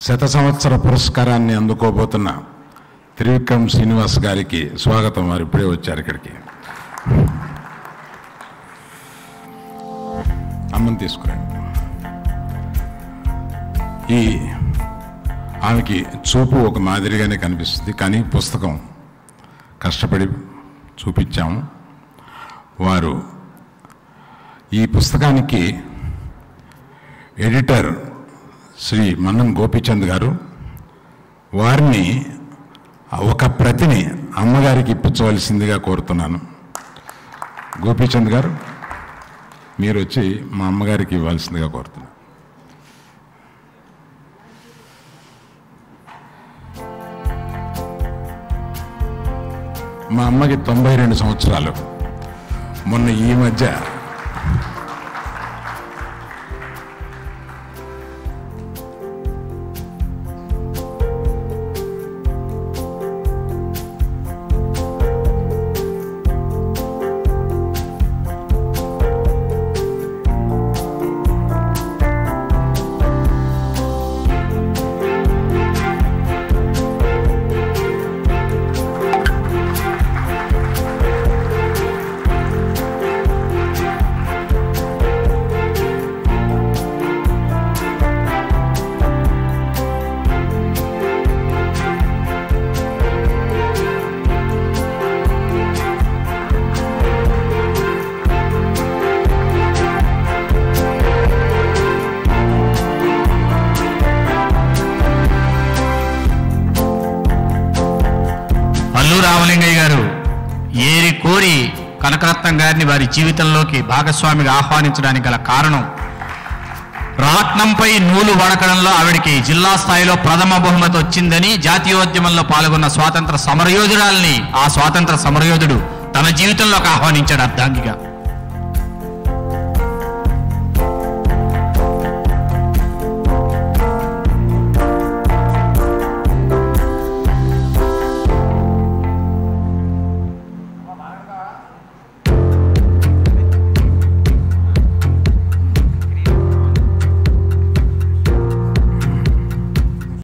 శత సంవత్సర పురస్కారాన్ని అందుకోబోతున్న త్రివిక్రమ్ శ్రీనివాస్ గారికి స్వాగతం. వారు ఇప్పుడే వచ్చారు ఇక్కడికి. అమ్మని తీసుకురండి. ఆమెకి చూపు ఒక మాదిరిగానే కనిపిస్తుంది, కానీ పుస్తకం కష్టపడి చూపించాము. వారు ఈ పుస్తకానికి ఎడిటర్ శ్రీ మన్నం గోపీచంద్ గారు. వారిని ఒక ప్రతిని అమ్మగారికి ఇప్పించవలసిందిగా కోరుతున్నాను. గోపీచంద్ గారు, మీరు వచ్చి మా అమ్మగారికి ఇవ్వాల్సిందిగా కోరుతున్నాను. మా అమ్మకి 92 సంవత్సరాలు. మొన్న ఈ మధ్య రామలింగయ్య గారు ఏరి కోరి కనకరత్నం గారిని వారి జీవితంలోకి భాగస్వామిగా ఆహ్వానించడానికి గల కారణం, రాట్నంపై నూలు వడకడంలో ఆవిడికి జిల్లా స్థాయిలో ప్రథమ బహుమతి వచ్చిందని, జాతీయోద్యమంలో పాల్గొన్న స్వాతంత్ర సమరయోధురాల్ని ఆ స్వాతంత్ర సమరయోధుడు తన జీవితంలోకి ఆహ్వానించాడు అర్ధాంగిగా.